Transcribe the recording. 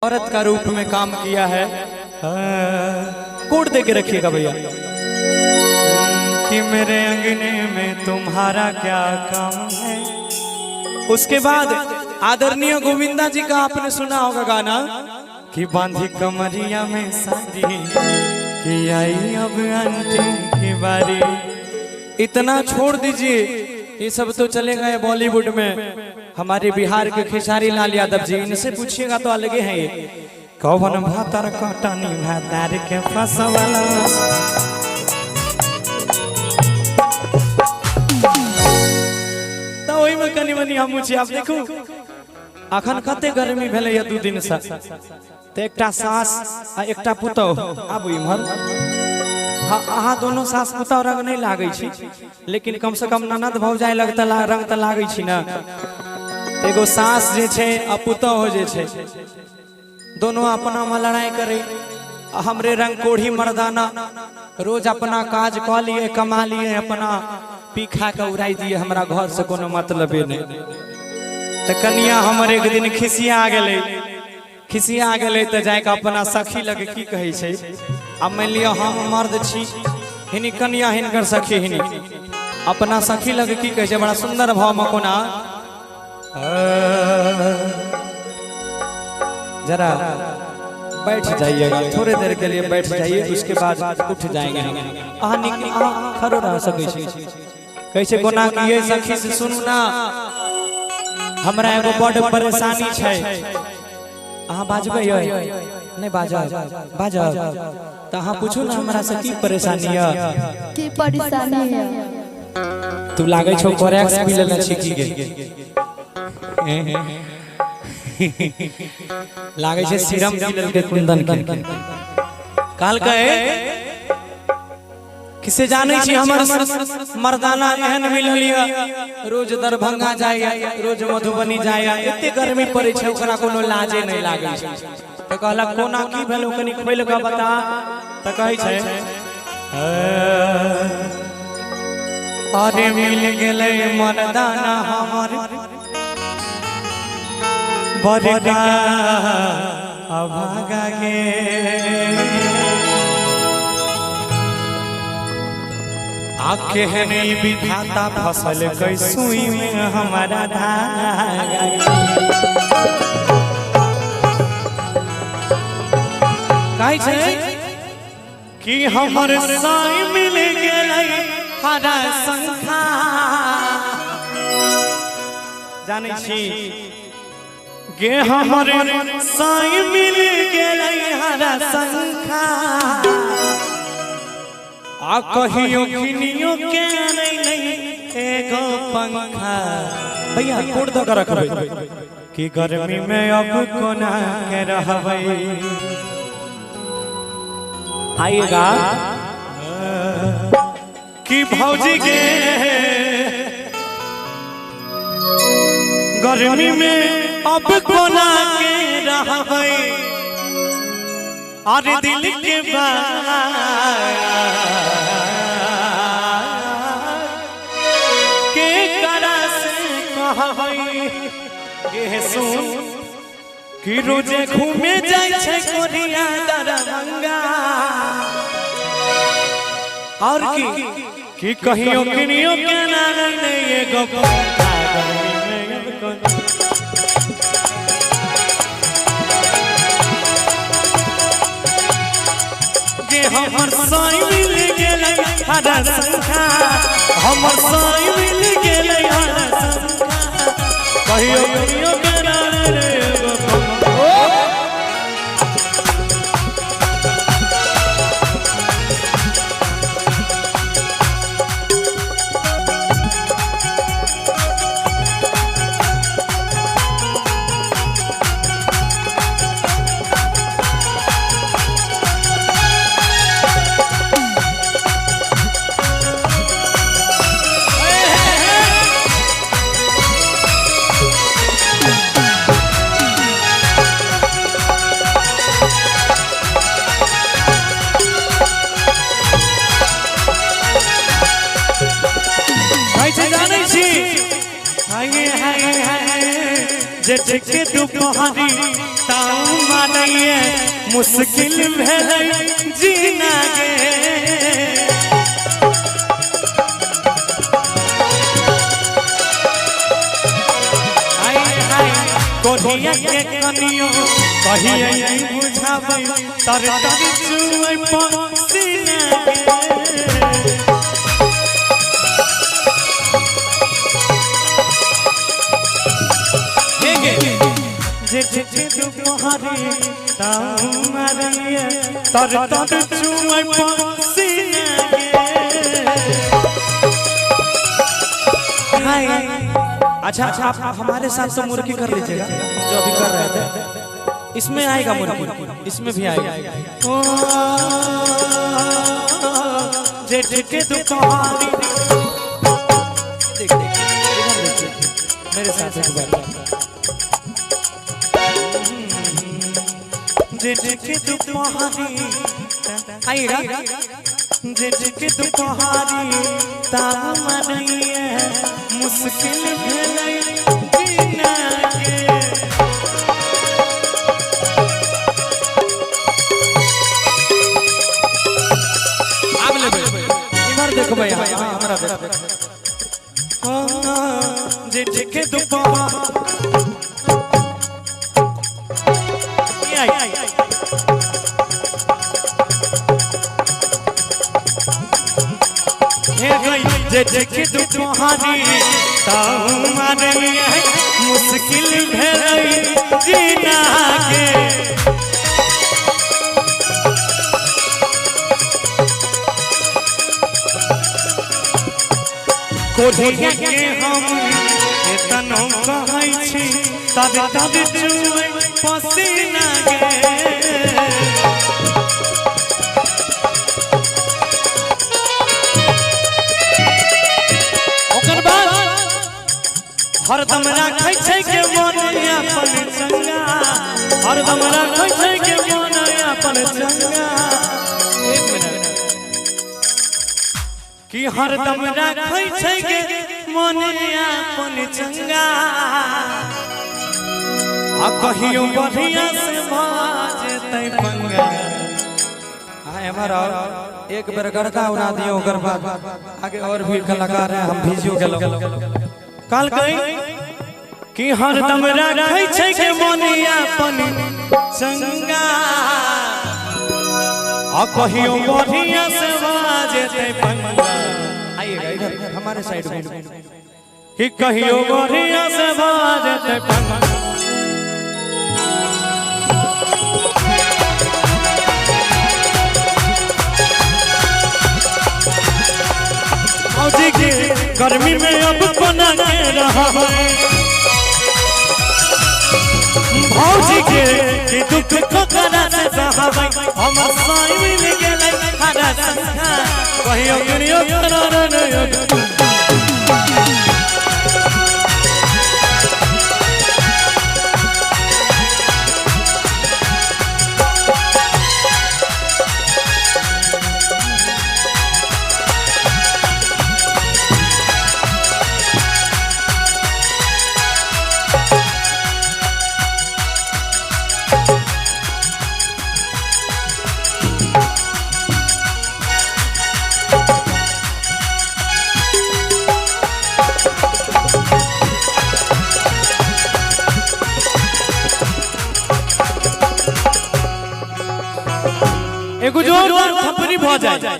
औरत का रूप में काम किया है। कोड दे के रखिएगा भैया कि मेरे अंगने में तुम्हारा क्या काम है। उसके बाद आदरणीय गोविंदा जी का आपने सुना होगा गाना कि बांधी कमरिया में सारी कि आई अब आंटी की बारी। इतना छोड़ दीजिए, ये सब तो चले गए बॉलीवुड में। हमारे बिहार के खेसारी लाल यादव जी, इनसे पूछिएगा तो अलगे हैं ये। कौन भातर कटनी भातार के फसवाला तो वही में कनी मनी हम आप देखू अखन कते गर्मी भेले या 2 दिन से तो एकटा सास आ एकटा पुतौह आबू इमहर। हाँ दोनों सास पुतौह रंग नहीं लागे छी, लेकिन कम से कम ननद भौजाई लगता रंग तो लागे छी ना। एगो सास जे छे आ पुतौह जे छे दोनों अपना में लड़ाई करे। हमरे रंग कोढ़ी मर्दाना रोज अपना काज क लिए कमा लिए अपना पी खा के उड़ाई दिए, हमरा घर से कोनो मतलब नहीं। तो कनिया हमर एक दिन खिसिया गेले तो जाके अपना सखी लगे की कहे छे। अब मान लिया हम मर्द छी, हिनी कनिया हिनकर सखी हिनी अपना सखी लगे की कहे छे बड़ा सुंदर भाव में कोना जरा बैठ जाइएगा, थोड़ी देर के लिए बैठ जाइए, उसके बाद उठ जाएंगे हम। खड़ो रह सके कैसे कोना कि ये सखी से सुनू ना, हमरा एगो बड़ परेशानी छै। अहाँ बाजबै नहीं बाजा तो अहाँ पूछू ना हमरा से की परेशानी है। की परेशानी है? तू लागे छो कोरेक्स भी लेना छिकी गे लागे छे सीरम दिल के कुंदन के काल कहे किसे जाने छी हमर मर्दाना एहन मिललिया रोज दरभंगा जाय रोज मधुबनी जाय एते गर्मी पड़े छे ओकरा कोनो लाजे नहीं लागे छे। तो कहला कोना की भेलो कनी खोल के बता। तो कहे छे अरे मिल गेले मर्दाना हमर बड़का अभागा गे आके है नहीं विधाता फसल कई सुई में हमारा धागा कहे छे कि हमर साई मिल गेलै हरा संखा। जाने छी गे हमर साई मिल गेलै हरा संखा आ कहियो किनियो के नहीं एगो पंखा। भैया कोड दो कर रखबै कि गर्मी में अब कोना के रहबै। आइएगा कि भौजी के गर्मी में अब कोना के रहबै। अरे दिल के बात के करा से कहबै के सुन कि रोजे घूमे जाय छै कोरिया दरभंगा। और कि कहियो किनियो के ना नहीं एगो पंखा गर्मी में अब कोना हमर साई मिल गेलै हरा संखा, हमर साई मिल गेलै हरा संखा कहियो कहियो करा रे के दुपहरी ताऊ मानिए मुश्किल भेलै जीना गे कोढ़िया के कनियो कहिए नहीं बुझाबै तर तर चुए पसीना गे जे दुपहरी ताऊ मारिए तर तर चुए पसीना गे अच्छा आप हमारे साथ तो मुर्गी कर लीजिएगा जो अभी कर रहे थे इसमें आएगा मुर्गी इसमें भी आएगा जेठ के दुपहरी मेरे साथ एक बार जेठ के दुपहरी आएगा जेठ के दुपहरी ताऊ मानिए मुश्किल भेलै जीना गे आब लेबै इधर देखबै हमरा देखबै जे देखे दुपहरी जे देखे दुपहरी ताऊ मानिए मुश्किल भेलै जीना गे कोढ़िया के हम एतनो कहै छी तब तब चुए पसीना गे हरदम राखै छै के मन अपन चंगा हरदम राखै छै के मन अपन चंगा एक मिनट कि हरदम राखै छै के मन अपन चंगा आ कहियो बढ़िया से बाजतै पंगा हां हमारा एक बेर गड़का उड़ा दियो ओकर बाद आगे और भी कलाकार हैं हम भिजियो गेलो काल कहीं कि हरदम राखै छै के मन अपन चंगा आ कहियो बढ़िया से बाजतै पंगा आइएगा इधर हमारे साइड में कि कहियो बढ़िया से बाजतै पंगा औजी के गर्मी में अब कोना के रहा भौजी के कि दुख को करा से सहाबै हम साई मिल गेलै हरा संखा कहियो गिरियो करन एगो जोरदार थप्पड़ी भ जाए।